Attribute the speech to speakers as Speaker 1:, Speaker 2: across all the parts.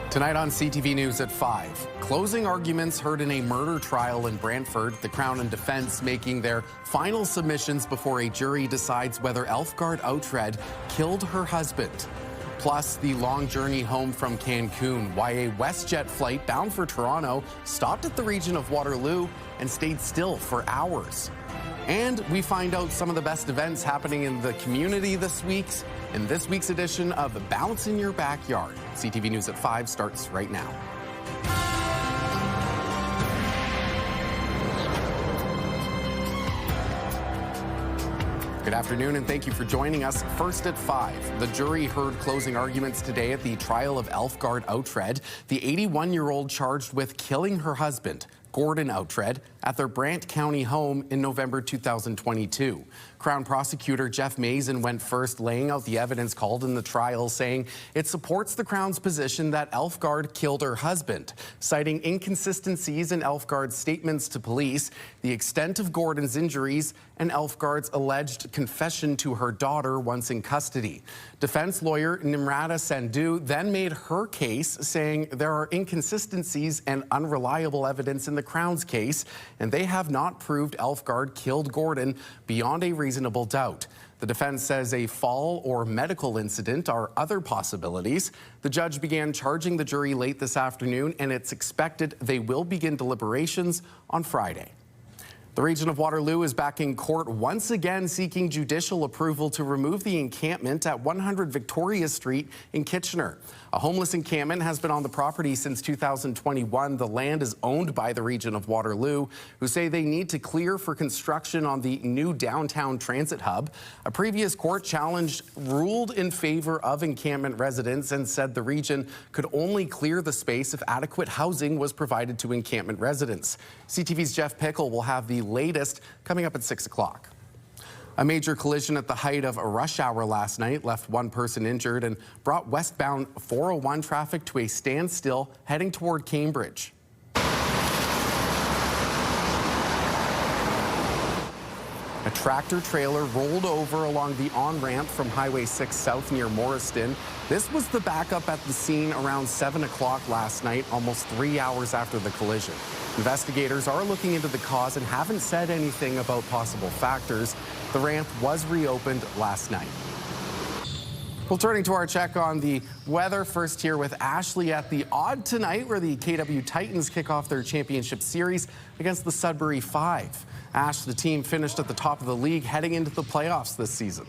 Speaker 1: Tonight on CTV News at 5, closing arguments heard in a murder trial in Brantford, the Crown and defense making their final submissions before a jury decides whether Elfgard Outred killed her husband. Plus, the long journey home from Cancun, why a WestJet flight bound for Toronto stopped at the region of Waterloo and stayed still for hours. And we find out some of the best events happening in the community this week in this week's edition of Bounce in Your Backyard. CTV News at 5 starts right now. Good afternoon and thank you for joining us. First at 5, the jury heard closing arguments today at the trial of Elfgard Outred, the 81-year-old charged with killing her husband, Gordon Outred, at their Brant County home in November 2022. Crown Prosecutor Jeff Mazin went first, laying out the evidence called in the trial, saying it supports the Crown's position that Elfgard killed her husband, citing inconsistencies in Elfgard's statements to police, the extent of Gordon's injuries, and Elfgard's alleged confession to her daughter once in custody. Defense lawyer Nimrata Sandhu then made her case, saying there are inconsistencies and unreliable evidence in the Crown's case, and they have not proved Elfgard killed Gordon beyond a reasonable doubt. The defense says a fall or medical incident are other possibilities. The judge began charging the jury late this afternoon, and it's expected they will begin deliberations on Friday. The region of Waterloo is back in court once again, seeking judicial approval to remove the encampment at 100 Victoria Street in Kitchener. A homeless encampment has been on the property since 2021. The land is owned by the region of Waterloo, who say they need to clear for construction on the new downtown transit hub. A previous court challenge ruled in favor of encampment residents and said the region could only clear the space if adequate housing was provided to encampment residents. CTV's Jeff Pickle will have the latest coming up at 6 o'clock. A major collision at the height of a rush hour last night left one person injured and brought westbound 401 traffic to a standstill heading toward Cambridge. A tractor trailer rolled over along the on-ramp from Highway 6 South near Morriston. This was the backup at the scene around 7 o'clock last night, almost 3 hours after the collision. Investigators are looking into the cause and haven't said anything about possible factors. The ramp was reopened last night. Well, turning to our check on the weather, first here with Ashley at the Odd tonight, where the KW Titans kick off their championship series against the Sudbury Five. Ash, the team finished at the top of the league heading into the playoffs this season.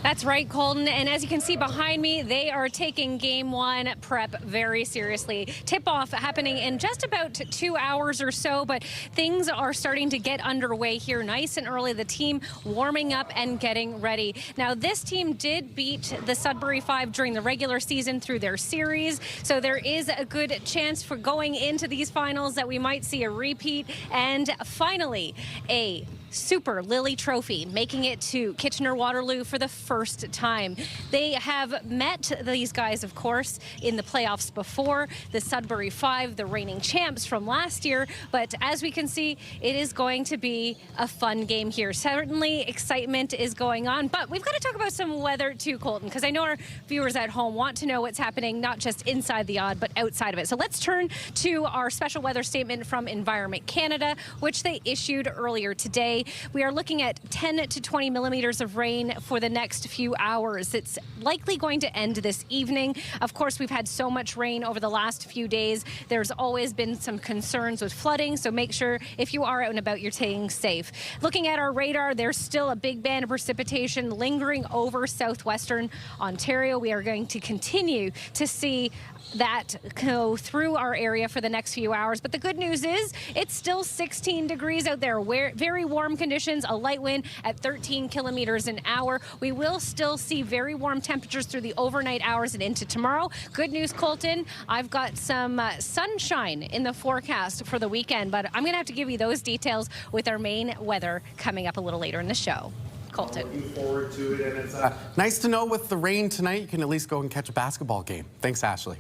Speaker 2: That's right, Colton. And as you can see behind me, they are taking game one prep very seriously. Tip-off happening in just about 2 hours or so, but things are starting to get underway here nice and early. The team warming up and getting ready. Now, this team did beat the Sudbury Five during the regular season through their series, so there is a good chance for going into these finals that we might see a repeat. And finally, a Super Lily Trophy, making it to Kitchener-Waterloo for the first time. They have met these guys, of course, in the playoffs before, the Sudbury Five, the reigning champs from last year. But as we can see, it is going to be a fun game here. Certainly, excitement is going on. But we've got to talk about some weather too, Colton, because I know our viewers at home want to know what's happening, not just inside the Odd, but outside of it. So let's turn to our special weather statement from Environment Canada, which they issued earlier today. We are looking at 10 to 20 millimeters of rain for the next few hours. It's likely going to end this evening. Of course, we've had so much rain over the last few days. There's always been some concerns with flooding, so make sure if you are out and about, you're staying safe. Looking at our radar, there's still a big band of precipitation lingering over southwestern Ontario. We are going to continue to see that go through our area for the next few hours. But the good news is it's still 16 degrees out there. Very warm conditions, a light wind at 13 kilometers an hour. We will still see very warm temperatures through the overnight hours and into tomorrow. Good news, Colton, I've got some sunshine in the forecast for the weekend, but I'm going to have to give you those details with our main weather coming up a little later in the show. Colton.
Speaker 1: Looking forward to it, and it's nice to know with the rain tonight, you can at least go and catch a basketball game. Thanks, Ashley.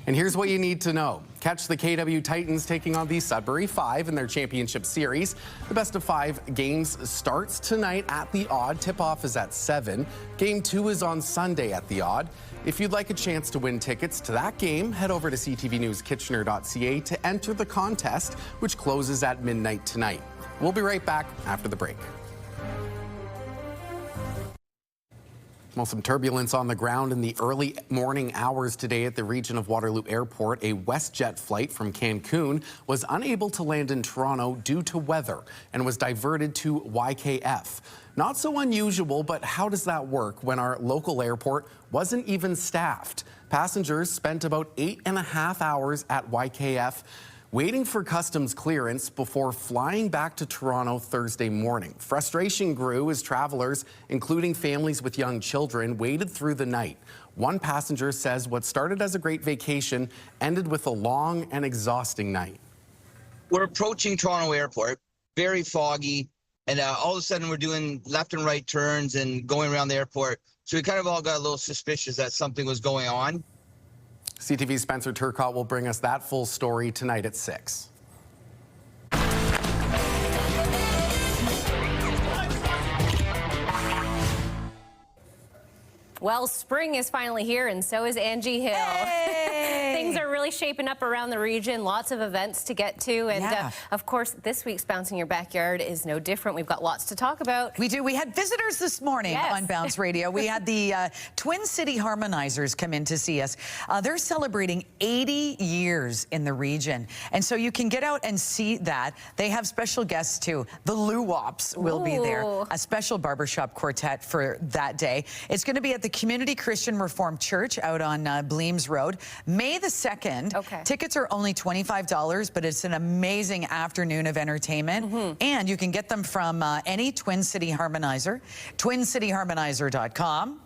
Speaker 1: And here's what you need to know. Catch the KW Titans taking on the Sudbury 5 in their championship series. The best of 5 games starts tonight at the Odd. Tip-off is at 7. Game 2 is on Sunday at the Odd. If you'd like a chance to win tickets to that game, head over to ctvnewskitchener.ca to enter the contest, which closes at midnight tonight. We'll be right back after the break. Well, some turbulence on the ground in the early morning hours today at the region of Waterloo Airport. A WestJet flight from Cancun was unable to land in Toronto due to weather and was diverted to YKF. Not so unusual, but how does that work when our local airport wasn't even staffed? Passengers spent about 8.5 hours at YKF waiting for customs clearance before flying back to Toronto Thursday morning. Frustration grew as travelers, including families with young children, waited through the night. One passenger says what started as a great vacation ended with a long and exhausting night.
Speaker 3: We're approaching Toronto Airport, very foggy, and all of a sudden we're doing left and right turns and going around the airport. So we kind of all got a little suspicious that something was going on.
Speaker 1: CTV's Spencer Turcott will bring us that full story tonight at 6.
Speaker 2: Well, spring is finally here, and so is Angie Hill.
Speaker 4: Hey!
Speaker 2: Things are really shaping up around the region. Lots of events to get to. And, of course, this week's Bounce in Your Backyard is no different. We've got lots to talk about.
Speaker 4: We do. We had visitors this morning on Bounce Radio. We had the Twin City Harmonizers come in to see us. They're celebrating 80 years in the region. And so you can get out and see that. They have special guests, too. The Loo-Wops will be there. A special barbershop quartet for that day. It's going to be at the Community Christian Reformed Church out on Bleems Road, May the 2nd.
Speaker 2: Okay. Tickets
Speaker 4: are only $25, but it's an amazing afternoon of entertainment. And you can get them from any Twin City Harmonizer, twincityharmonizer.com,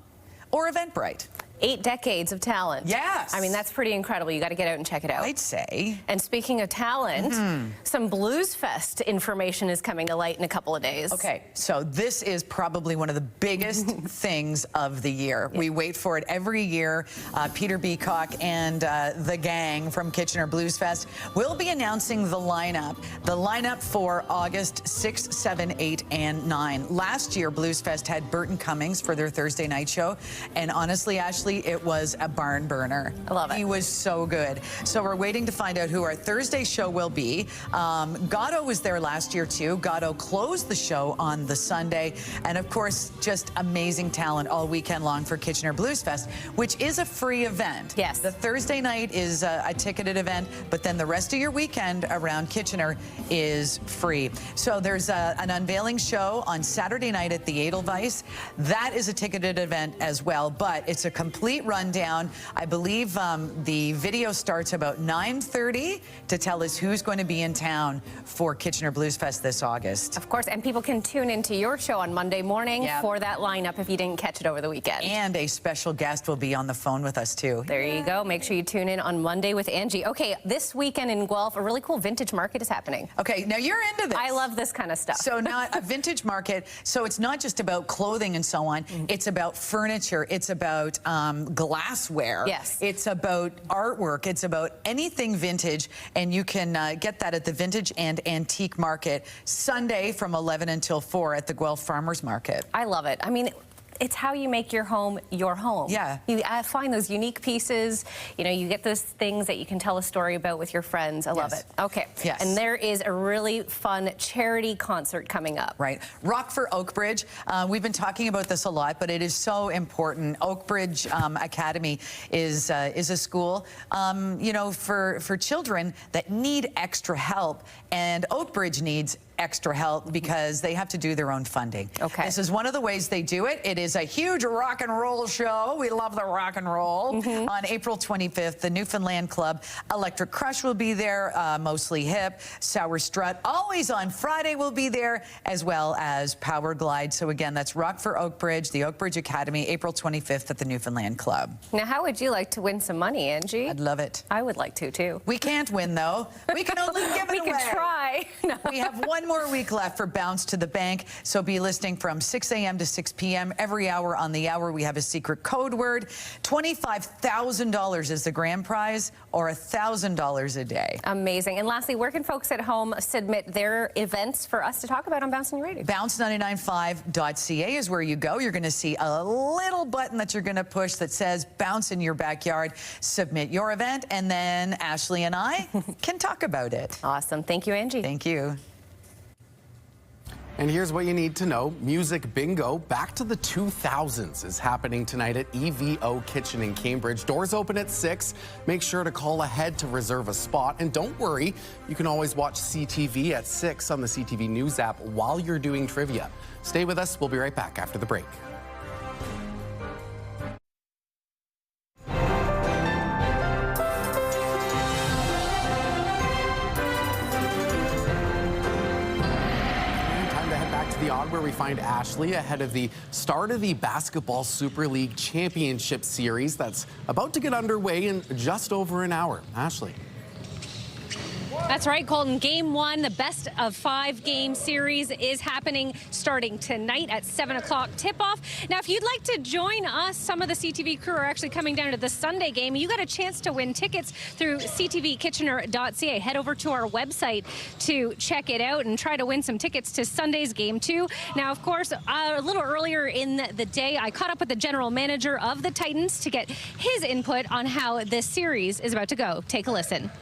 Speaker 4: or Eventbrite.
Speaker 2: 8 decades of talent.
Speaker 4: Yes.
Speaker 2: I mean, that's pretty incredible. You got to get out and check it out.
Speaker 4: I'd say.
Speaker 2: And speaking of talent, some Blues Fest information is coming to light in a couple of days.
Speaker 4: Okay, so this is probably one of the biggest things of the year. We wait for it every year. Peter Beacock and the gang from Kitchener Blues Fest will be announcing the lineup. The lineup for August 6, 7, 8, and 9. Last year, Blues Fest had Burton Cummings for their Thursday night show. And honestly, Ashley, it was a barn burner.
Speaker 2: I love it.
Speaker 4: He was so good. So we're waiting to find out who our Thursday show will be. Gatto was there last year too. Gatto closed the show on the Sunday. And of course, just amazing talent all weekend long for Kitchener Blues Fest, which is a free event.
Speaker 2: Yes.
Speaker 4: The Thursday night is a ticketed event, but then the rest of your weekend around Kitchener is free. So there's an unveiling show on Saturday night at the Edelweiss. That is a ticketed event as well, but it's a complete rundown. I believe the video starts about 9:30 to tell us who's going to be in town for Kitchener Blues Fest this August.
Speaker 2: Of course, and people can tune into your show on Monday morning for that lineup if you didn't catch it over the weekend.
Speaker 4: And a special guest will be on the phone with us too.
Speaker 2: There you go. Make sure you tune in on Monday with Angie. Okay, this weekend in Guelph, a really cool vintage market is happening.
Speaker 4: Okay, now you're into this.
Speaker 2: I love this kind of stuff.
Speaker 4: So now a vintage market, so it's not just about clothing and so on. It's about furniture. It's about glassware.
Speaker 2: Yes.
Speaker 4: It's about artwork. It's about anything vintage, and you can get that at the Vintage and Antique Market Sunday from 11 until 4 at the Guelph Farmers Market.
Speaker 2: I love it. I mean, it's how you make your home your home.
Speaker 4: Yeah.
Speaker 2: You find those unique pieces. You know, you get those things that you can tell a story about with your friends. I love it. Okay.
Speaker 4: Yes.
Speaker 2: And there is a really fun charity concert coming up.
Speaker 4: Right. Rock for Oakbridge. We've been talking about this a lot, but it is so important. Oakbridge Academy is a school, you know, for children that need extra help, and Oakbridge needs extra help because they have to do their own funding.
Speaker 2: Okay.
Speaker 4: This is one of the ways they do it. It is a huge rock and roll show. We love the rock and roll. On April 25th, the Newfoundland Club Electric Crush will be there, Mostly Hip, Sour Strut, Always on Friday will be there, as well as Power Glide. So again, that's Rock for Oakbridge, the Oakbridge Academy, April 25th at the Newfoundland Club.
Speaker 2: Now, how would you like to win some money, Angie?
Speaker 4: I'd love it.
Speaker 2: I would like to, too.
Speaker 4: We can't win, though. We can only give it away.
Speaker 2: We can try. No.
Speaker 4: We have 1 more week left for Bounce to the Bank, so be listening from 6 a.m. to 6 p.m. Every hour on the hour, we have a secret code word. $25,000 is the grand prize, or $1,000 a day.
Speaker 5: Amazing. And lastly, where can folks at home submit their events for us to talk about on Bounce on Your Radio?
Speaker 4: Bounce995.ca is where you go. You're going to see a little button that you're going to push that says Bounce in your backyard. Submit your event, and then Ashley and I can talk about it.
Speaker 5: Awesome. Thank you, Angie.
Speaker 4: Thank you.
Speaker 1: And here's what you need to know. Music bingo back to the 2000s is happening tonight at EVO Kitchen in Cambridge. Doors open at 6. Make sure to call ahead to reserve a spot. And don't worry, you can always watch CTV at 6 on the CTV News app while you're doing trivia. Stay with us. We'll be right back after the break. Where we find Ashley ahead of the start of the Basketball Super League Championship Series that's about to get underway in just over an hour. Ashley.
Speaker 2: That's right, Colton. Game 1, the best of 5 game series is happening starting tonight at 7 o'clock tip-off. Now, if you'd like to join us, some of the CTV crew are actually coming down to the Sunday game. You got a chance to win tickets through ctvkitchener.ca. Head over to our website to check it out and try to win some tickets to Sunday's game 2. Now, of course, a little earlier in the day, I caught up with the general manager of the Titans to get his input on how this series is about to go. Take a listen.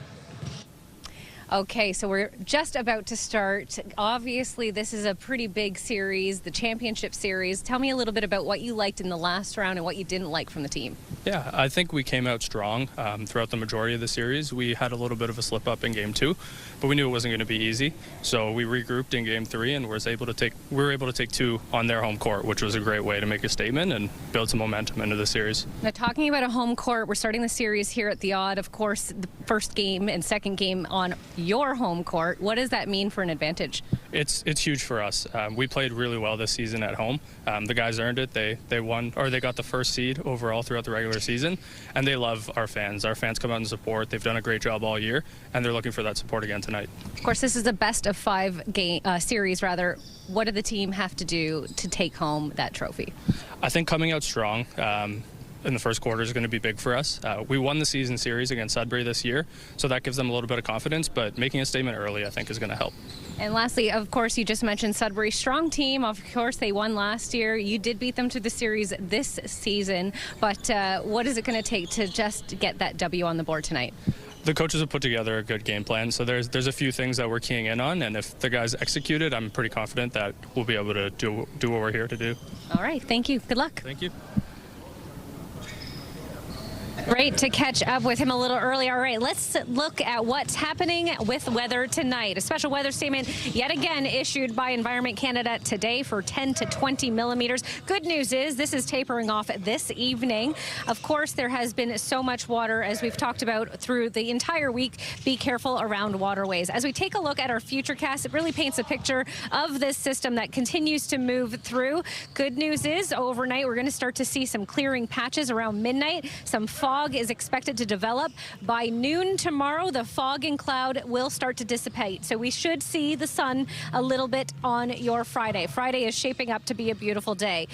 Speaker 2: Okay, so we're just about to start. Obviously, this is a pretty big series, the championship series. Tell me a little bit about what you liked in the last round and what you didn't like from the team.
Speaker 6: Yeah, I think we came out strong throughout the majority of the series. We had a little bit of a slip up in game 2, but we knew it wasn't going to be easy. So we regrouped in game 3 and we were able to take 2 on their home court, which was a great way to make a statement and build some momentum into the series.
Speaker 2: Now, talking about a home court, we're starting the series here at the Odd. Of course, the first game and second game on your home court. What does that mean for an advantage?
Speaker 6: It's huge for us. We played really well this season at home. The guys earned it. They won, or they got the first seed overall throughout the regular season, and they love our fans. Our fans come out and support. They've done a great job all year, and they're looking for that support again tonight. Of
Speaker 2: course, this is the best of 5 game series, rather. What did the team have to do to take home that trophy?
Speaker 6: I think coming out strong in the first quarter is going to be big for us. We won the season series against Sudbury this year, so that gives them a little bit of confidence, but making a statement early, I think, is going to help.
Speaker 2: And lastly, of course, you just mentioned Sudbury. Strong team. Of course, they won last year. You did beat them to the series this season, but what is it going to take to just get that W on the board tonight?
Speaker 6: The coaches have put together a good game plan, so there's a few things that we're keying in on, and if the guys execute it, I'm pretty confident that we'll be able to do what we're here to do.
Speaker 2: All right. Thank you. Good luck.
Speaker 6: Thank you.
Speaker 2: Great to catch up with him a little early. All right, let's look at what's happening with weather tonight. A special weather statement yet again issued by Environment Canada today for 10 to 20 millimeters. Good news is this is tapering off this evening. Of course, there has been so much water, as we've talked about through the entire week. Be careful around waterways. As we take a look at our futurecast, it really paints a picture of this system that continues to move through. Good news is overnight we're going to start to see some clearing patches around midnight. Some fog is expected to develop. By noon tomorrow, the fog and cloud will start to dissipate. So we should see the sun a little bit on your Friday. Friday is shaping up to be a beautiful day.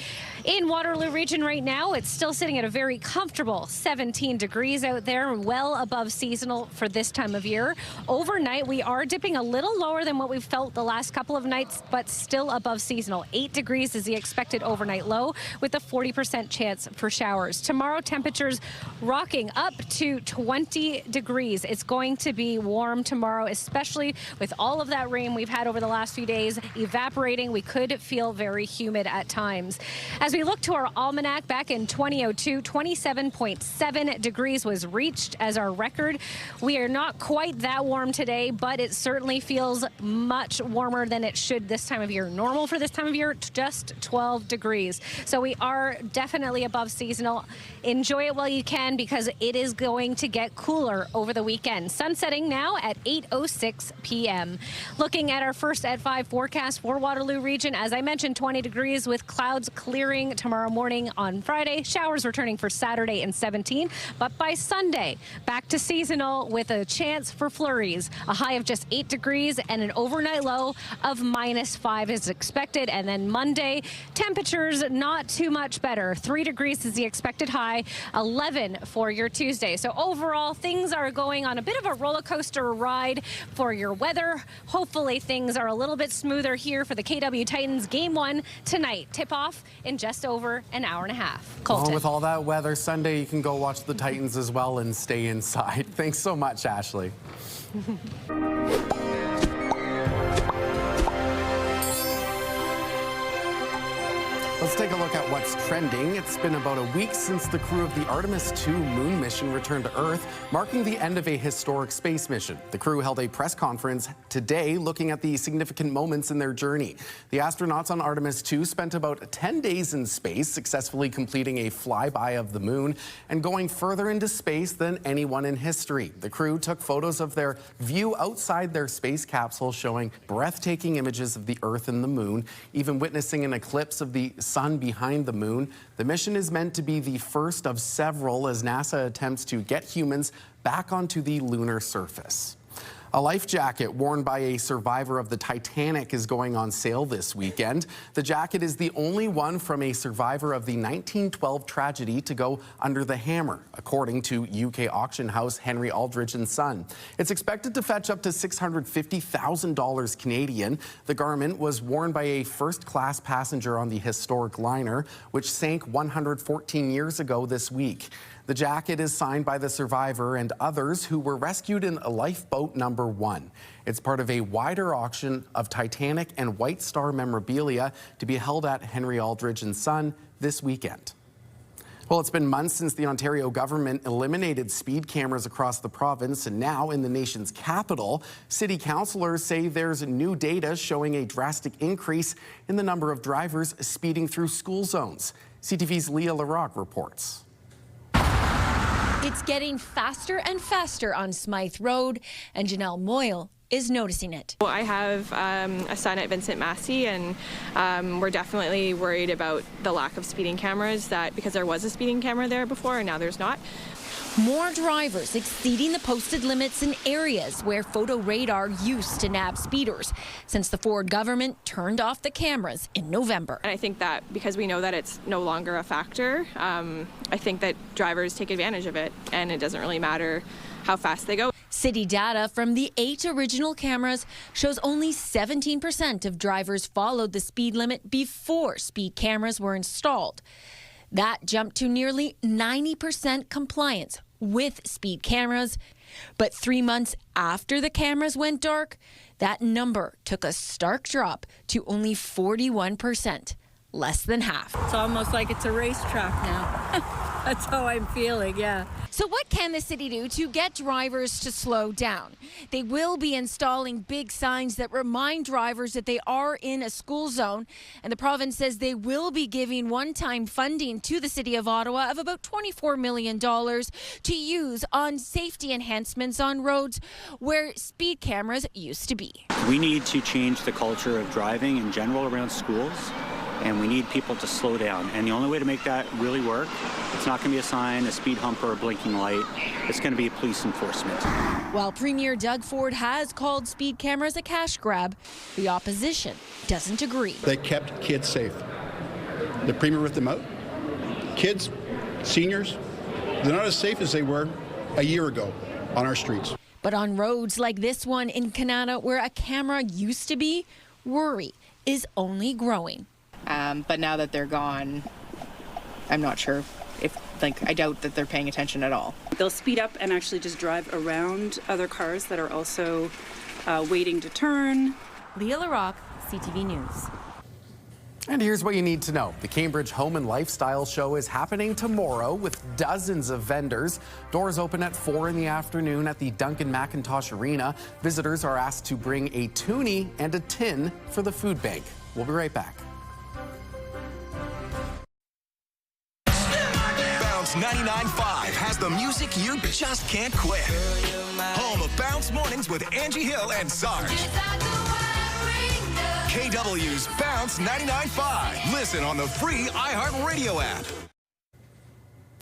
Speaker 2: In Waterloo Region right now, it's still sitting at a very comfortable 17 degrees out there, well above seasonal for this time of year. Overnight, we are dipping a little lower than what we've felt the last couple of nights, but still above seasonal. 8 degrees is the expected overnight low, with a 40% chance for showers. Tomorrow, temperatures rocking up to 20 degrees. It's going to be warm tomorrow, especially with all of that rain we've had over the last few days evaporating. We could feel very humid at times. As we look to our almanac, back in 2002, 27.7 degrees was reached as our record. We are not quite that warm today, but it certainly feels much warmer than it should this time of year. Normal for this time of year, just 12 degrees. So we are definitely above seasonal. Enjoy it while you can, because it is going to get cooler over the weekend. Sun setting now at 8:06 p.m. Looking at our first at 5 forecast for Waterloo Region, as I mentioned, 20 degrees with clouds clearing tomorrow morning on Friday. Showers returning for Saturday and 17, but by Sunday, back to seasonal with a chance for flurries. A high of just 8 degrees and an overnight low of -5 is expected. And then Monday, temperatures not too much better. 3 degrees is the expected high, 11 for your Tuesday. So overall, things are going on a bit of a roller coaster ride for your weather. Hopefully things are a little bit smoother here for the KW Titans game 1 tonight. Tip off in just over an hour and a half. Colton.
Speaker 1: Well, with all that weather, Sunday you can go watch the Titans as well and stay inside. Thanks so much, Ashley. Let's take a look at what's trending. It's been about a week since the crew of the Artemis II moon mission returned to Earth, marking the end of a historic space mission. The crew held a press conference today looking at the significant moments in their journey. The astronauts on Artemis II spent about 10 days in space, successfully completing a flyby of the moon and going further into space than anyone in history. The crew took photos of their view outside their space capsule, showing breathtaking images of the Earth and the moon, even witnessing an eclipse of the sun behind the moon. The mission is meant to be the first of several as NASA attempts to get humans back onto the lunar surface. A life jacket worn by a survivor of the Titanic is going on sale this weekend. The jacket is the only one from a survivor of the 1912 tragedy to go under the hammer, according to UK auction house Henry Aldridge & Son. It's expected to fetch up to $650,000 Canadian. The garment was worn by a first-class passenger on the historic liner, which sank 114 years ago this week. The jacket is signed by the survivor and others who were rescued in a lifeboat number 1. It's part of a wider auction of Titanic and White Star memorabilia to be held at Henry Aldridge & Son this weekend. Well, it's been months since the Ontario government eliminated speed cameras across the province, and now in the nation's capital, city councillors say there's new data showing a drastic increase in the number of drivers speeding through school zones. CTV's Leah Larocque reports.
Speaker 7: It's getting faster and faster on Smythe Road, and Janelle Moyle is noticing it.
Speaker 8: Well, I have a son at Vincent Massey, and we're definitely worried about the lack of speeding cameras, that because there was a speeding camera there before and now there's not.
Speaker 7: More drivers exceeding the posted limits in areas where photo radar used to nab speeders since the Ford government turned off the cameras in November.
Speaker 8: And I think that because we know that it's no longer a factor, I think that drivers take advantage of it, and it doesn't really matter how fast they go.
Speaker 7: City data from the 8 original cameras shows only 17% of drivers followed the speed limit before speed cameras were installed. That jumped to nearly 90% compliance with speed cameras. But 3 months after the cameras went dark, that number took a stark drop to only 41%, less than half.
Speaker 9: It's almost like it's a racetrack now. That's how I'm feeling, yeah.
Speaker 7: So what can the city do to get drivers to slow down? They will be installing big signs that remind drivers that they are in a school zone. And the province says they will be giving one-time funding to the City of Ottawa of about $24 million to use on safety enhancements on roads where speed cameras used to be.
Speaker 10: We need to change the culture of driving in general around schools, and we need people to slow down. And the only way to make that really work, it's not going to be a sign, a speed hump, or a blinking light. It's going to be police enforcement.
Speaker 7: While Premier Doug Ford has called speed cameras a cash grab, the opposition doesn't agree.
Speaker 11: They kept kids safe. The Premier ripped them out. Kids, seniors, they're not as safe as they were a year ago on our streets.
Speaker 7: But on roads like this one in Canada, where a camera used to be, worry is only growing.
Speaker 12: But now that they're gone, I'm not sure if, I doubt that they're paying attention at all.
Speaker 9: They'll speed up and actually just drive around other cars that are also waiting to turn.
Speaker 7: Leah Larocque, CTV News.
Speaker 1: And here's what you need to know. The Cambridge Home and Lifestyle Show is happening tomorrow with dozens of vendors. Doors open at 4 in the afternoon at the Duncan McIntosh Arena. Visitors are asked to bring a toonie and a tin for the food bank. We'll be right back.
Speaker 13: Bounce 99.5 has the music you just can't quit. Home of Bounce Mornings with Angie Hill and Sarge. KW's Bounce 99.5. Listen on the free iHeartRadio app.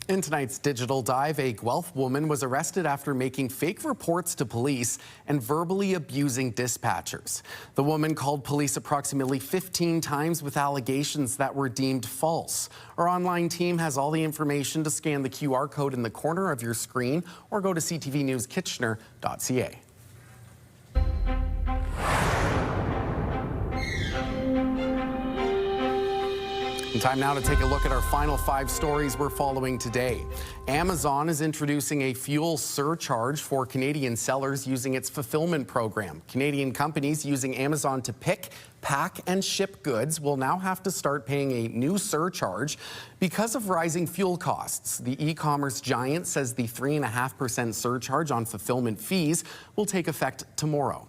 Speaker 1: In tonight's Digital Dive, a Guelph woman was arrested after making fake reports to police and verbally abusing dispatchers. The woman called police approximately 15 times with allegations that were deemed false. Our online team has all the information to scan the QR code in the corner of your screen or go to ctvnewskitchener.ca. Time now to take a look at our final 5 stories we're following today. Amazon is introducing a fuel surcharge for Canadian sellers using its fulfillment program. Canadian companies using Amazon to pick, pack, and ship goods will now have to start paying a new surcharge because of rising fuel costs. The e-commerce giant says the 3.5% surcharge on fulfillment fees will take effect tomorrow.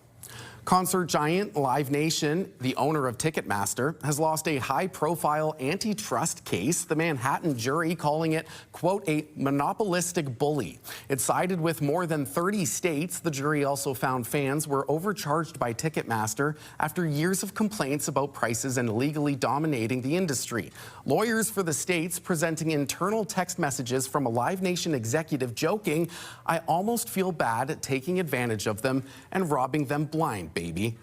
Speaker 1: Concert giant Live Nation, the owner of Ticketmaster, has lost a high-profile antitrust case, the Manhattan jury calling it, quote, a monopolistic bully. It sided with more than 30 states. The jury also found fans were overcharged by Ticketmaster after years of complaints about prices and illegally dominating the industry. Lawyers for the states presenting internal text messages from a Live Nation executive joking, "I almost feel bad at taking advantage of them and robbing them blind, baby."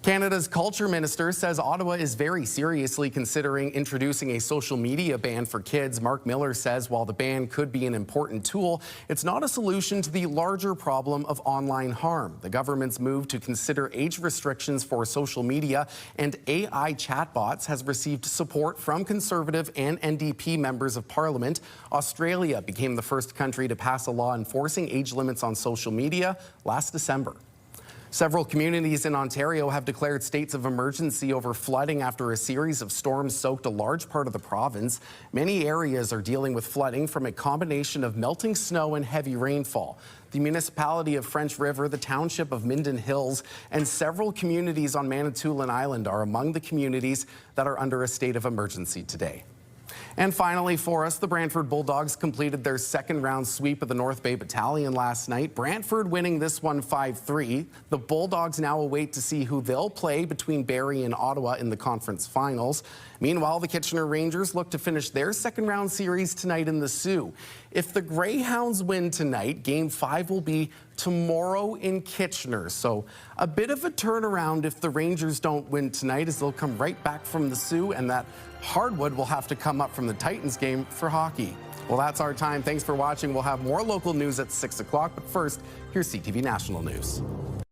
Speaker 1: Canada's culture minister says Ottawa is very seriously considering introducing a social media ban for kids. Mark Miller says while the ban could be an important tool, it's not a solution to the larger problem of online harm. The government's move to consider age restrictions for social media and AI chatbots has received support from Conservative and NDP members of Parliament. Australia became the first country to pass a law enforcing age limits on social media last December. Several communities in Ontario have declared states of emergency over flooding after a series of storms soaked a large part of the province. Many areas are dealing with flooding from a combination of melting snow and heavy rainfall. The municipality of French River, the township of Minden Hills, and several communities on Manitoulin Island are among the communities that are under a state of emergency today. And finally for us, the Brantford Bulldogs completed their second round sweep of the North Bay Battalion last night. Brantford winning this one 5-3. The Bulldogs now await to see who they'll play between Barrie and Ottawa in the conference finals. Meanwhile, the Kitchener Rangers look to finish their second round series tonight in the Sioux. If the Greyhounds win tonight, Game 5 will be tomorrow in Kitchener. So a bit of a turnaround if the Rangers don't win tonight, as they'll come right back from the Sioux, and that hardwood will have to come up from the Titans game for hockey. Well, that's our time. Thanks for watching. We'll have more local news at 6 o'clock, but first, here's CTV National News.